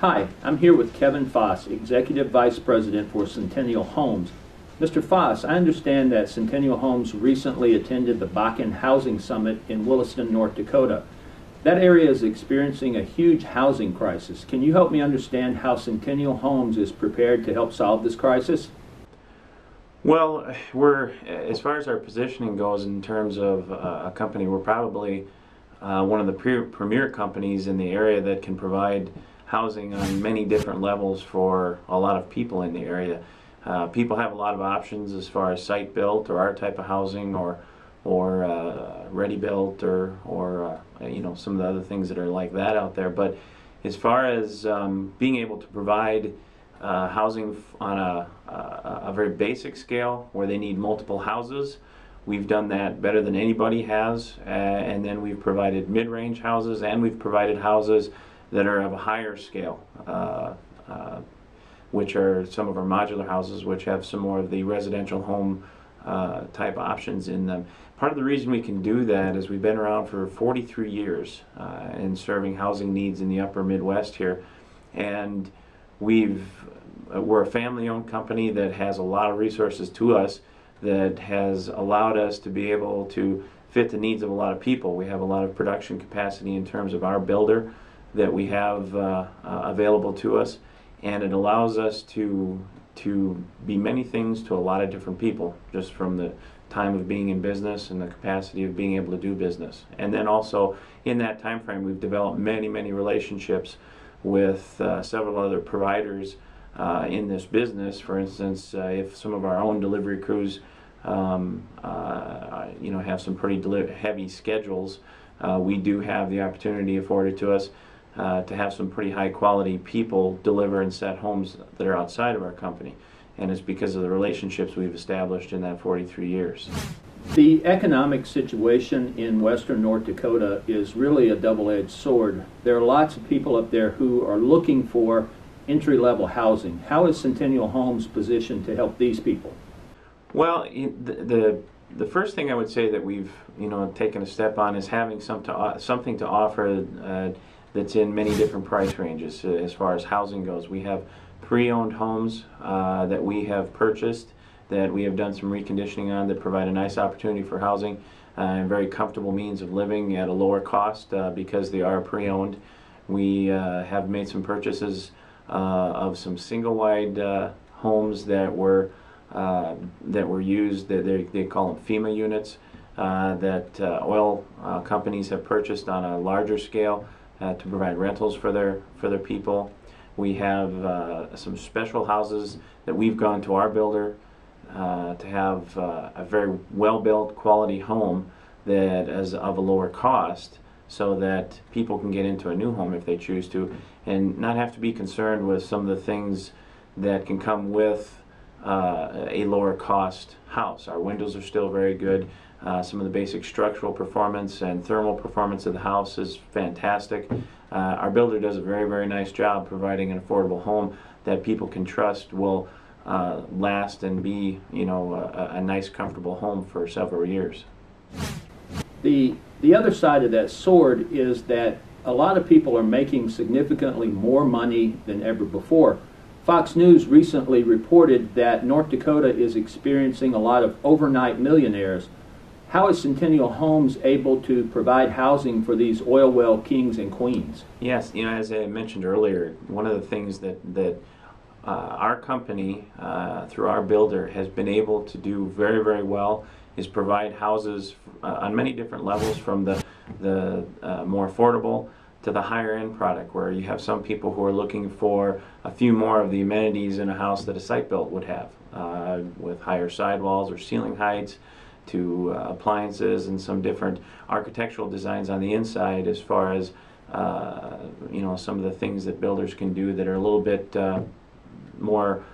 Hi, I'm here with Kevin Foss, Executive Vice President for Centennial Homes. Mr. Foss, I understand that Centennial Homes recently attended the Bakken Housing Summit in Williston, North Dakota. That area is experiencing a huge housing crisis. Can you help me understand how Centennial Homes is prepared to help solve this crisis? Well, as far as our positioning goes in terms of a company, we're probably one of the premier companies in the area that can provide housing on many different levels for a lot of people in the area. People have a lot of options as far as site built or our type of housing or ready built or some of the other things that are like that out there. But as far as being able to provide housing on a very basic scale where they need multiple houses, we've done that better than anybody has, and then we've provided mid-range houses, and we've provided houses that are of a higher scale, which are some of our modular houses, which have some more of the residential home type options in them. Part of the reason we can do that is we've been around for 43 years in serving housing needs in the upper Midwest here, and we're a family-owned company that has a lot of resources to us that has allowed us to be able to fit the needs of a lot of people. We have a lot of production capacity in terms of our builder that we have available to us, and it allows us to be many things to a lot of different people, just from the time of being in business and the capacity of being able to do business. And then also in that time frame, we've developed many relationships with several other providers in this business. For instance, if some of our own delivery crews have some pretty heavy schedules, we do have the opportunity afforded to us to have some pretty high quality people deliver and set homes that are outside of our company. And it's because of the relationships we've established in that 43 years. The economic situation in western North Dakota is really a double-edged sword. There are lots of people up there who are looking for entry-level housing. How is Centennial Homes positioned to help these people? Well, the first thing I would say that we've taken a step on is having something to offer that's in many different price ranges as far as housing goes. We have pre-owned homes that we have purchased, that we have done some reconditioning on, that provide a nice opportunity for housing and very comfortable means of living at a lower cost because they are pre-owned. We have made some purchases of some single-wide homes that were used, that they call them FEMA units, that oil companies have purchased on a larger scale to provide rentals for their people. We have some special houses that we've gone to our builder to have a very well-built quality home that is of a lower cost, so that people can get into a new home if they choose to and not have to be concerned with some of the things that can come with a lower cost house. Our windows are still very good. Some of the basic structural performance and thermal performance of the house is fantastic. Our builder does a very nice job providing an affordable home that people can trust will last and be a nice comfortable home for several years. The other side of that sword is that a lot of people are making significantly more money than ever before. Fox News recently reported that North Dakota is experiencing a lot of overnight millionaires. How is Centennial Homes able to provide housing for these oil well kings and queens? Yes, as I mentioned earlier, one of the things that our company, through our builder, has been able to do very well is provide houses on many different levels, from the more affordable to the higher end product, where you have some people who are looking for a few more of the amenities in a house that a site built would have, with higher sidewalls or ceiling heights, to appliances and some different architectural designs on the inside, as far as some of the things that builders can do that are a little bit more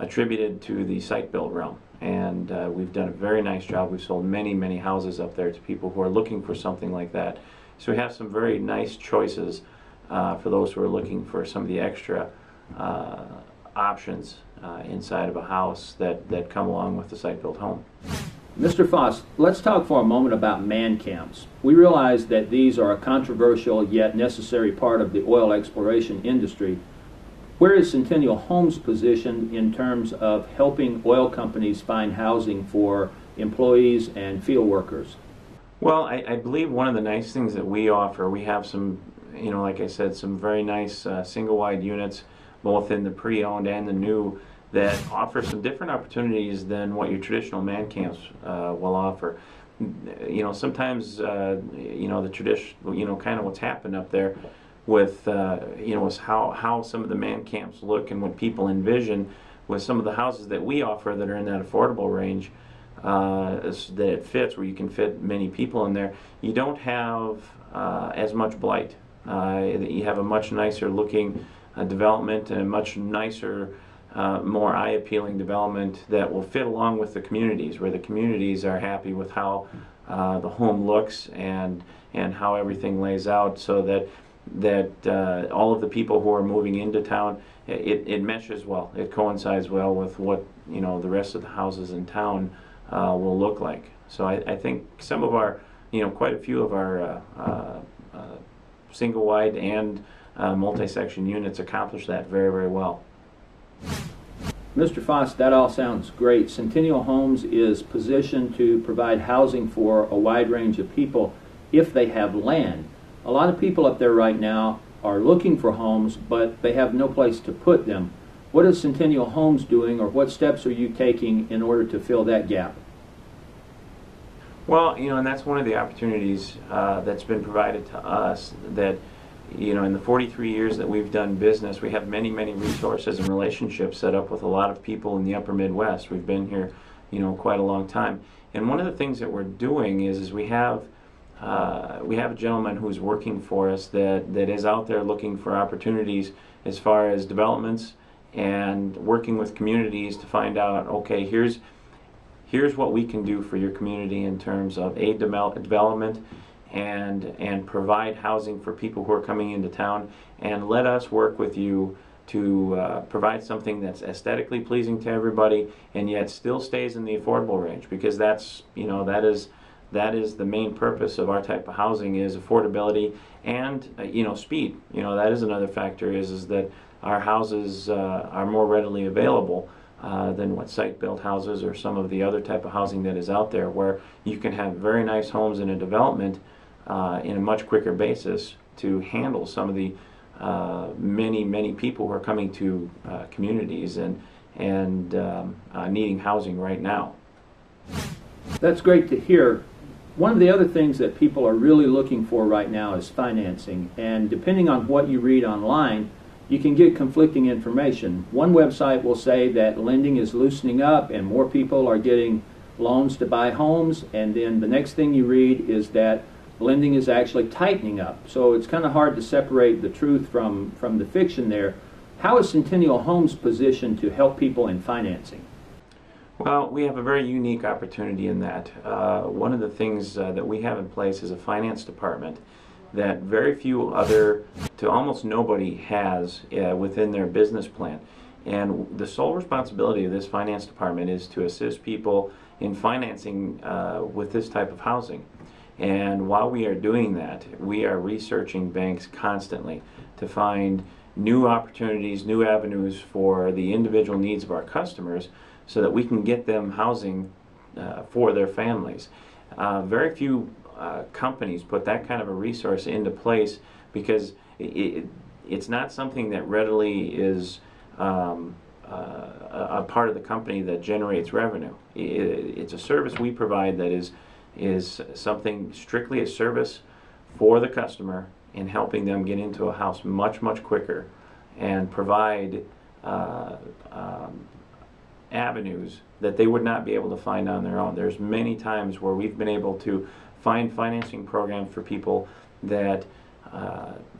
attributed to the site build realm. And we've done a very nice job. We've sold many houses up there to people who are looking for something like that. So we have some very nice choices for those who are looking for some of the extra options inside of a house that come along with the site built home. Mr. Foss, let's talk for a moment about man camps. We realize that these are a controversial yet necessary part of the oil exploration industry. Where is Centennial Homes positioned in terms of helping oil companies find housing for employees and field workers? Well, I believe one of the nice things that we offer, we have some, like I said, some very nice single-wide units, both in the pre-owned and the new, that offer some different opportunities than what your traditional man camps will offer. Sometimes, the tradition, kind of what's happened up there with, is how some of the man camps look and what people envision with some of the houses that we offer that are in that affordable range, that it fits, where you can fit many people in there. You don't have as much blight. You have a much nicer looking development and a much nicer, more eye-appealing development that will fit along with the communities, where the communities are happy with how the home looks and how everything lays out, so that all of the people who are moving into town, it meshes well. It coincides well with what the rest of the houses in town will look like. So I think some of our, quite a few of our single-wide and multi-section units accomplish that very, very well. Mr. Foss, that all sounds great. Centennial Homes is positioned to provide housing for a wide range of people if they have land. A lot of people up there right now are looking for homes, but they have no place to put them. What is Centennial Homes doing, or what steps are you taking in order to fill that gap? Well, and that's one of the opportunities that's been provided to us, that in the 43 years that we've done business, we have many, many resources and relationships set up with a lot of people in the upper Midwest. We've been here, quite a long time. And one of the things that we're doing is we have a gentleman who's working for us that is out there looking for opportunities as far as developments and working with communities to find out, okay, here's what we can do for your community in terms of aid development and provide housing for people who are coming into town, and let us work with you to provide something that's aesthetically pleasing to everybody and yet still stays in the affordable range, because that's that is the main purpose of our type of housing, is affordability and speed. That is another factor, is that our houses are more readily available than what site-built houses or some of the other type of housing that is out there, where you can have very nice homes in a development in a much quicker basis to handle some of the many people who are coming to communities and needing housing right now. That's great to hear. One of the other things that people are really looking for right now is financing, and depending on what you read online, you can get conflicting information. One website will say that lending is loosening up and more people are getting loans to buy homes, and then the next thing you read is that lending is actually tightening up. So it's kind of hard to separate the truth from the fiction there. How is Centennial Homes positioned to help people in financing? Well, we have a very unique opportunity in that. One of the things that we have in place is a finance department that very few to almost nobody has within their business plan. And the sole responsibility of this finance department is to assist people in financing with this type of housing. And while we are doing that, we are researching banks constantly to find new opportunities, new avenues for the individual needs of our customers, so that we can get them housing for their families. Very few companies put that kind of a resource into place, because it's not something that readily is a part of the company that generates revenue. It's a service we provide that is something strictly a service for the customer in helping them get into a house much quicker and provide avenues that they would not be able to find on their own. There's many times where we've been able to find financing programs for people that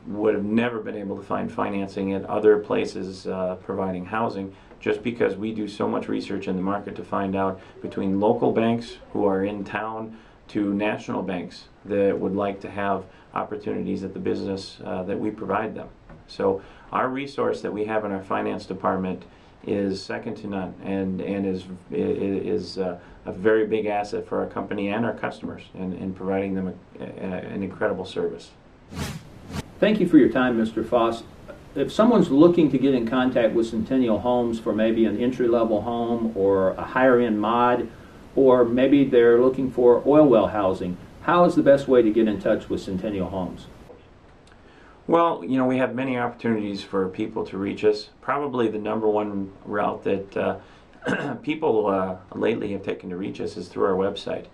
would have never been able to find financing at other places providing housing, just because we do so much research in the market to find out, between local banks who are in town to national banks that would like to have opportunities at the business that we provide them. So our resource that we have in our finance department is second to none, and is a very big asset for our company and our customers in providing them an incredible service. Thank you for your time, Mr. Foss. if someone's looking to get in contact with Centennial Homes for maybe an entry-level home or a higher-end mod, or maybe they're looking for oil well housing, how is the best way to get in touch with Centennial Homes? Well, you know, we have many opportunities for people to reach us. Probably the number one route that people lately have taken to reach us is through our website.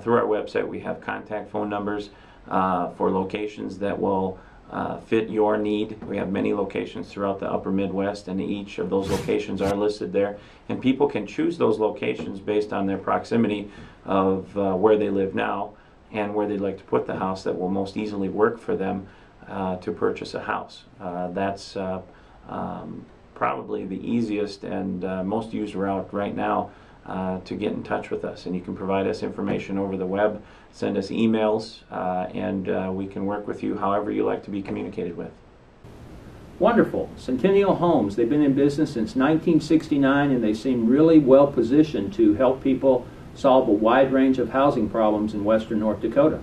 Through our website, we have contact phone numbers for locations that will fit your need. We have many locations throughout the upper Midwest, and each of those locations are listed there. And people can choose those locations based on their proximity of where they live now and where they'd like to put the house that will most easily work for them to purchase a house. That's probably the easiest and most used route right now to get in touch with us. And you can provide us information over the web, send us emails, and we can work with you however you like to be communicated with. Wonderful. Centennial Homes, they've been in business since 1969, and they seem really well positioned to help people solve a wide range of housing problems in western North Dakota.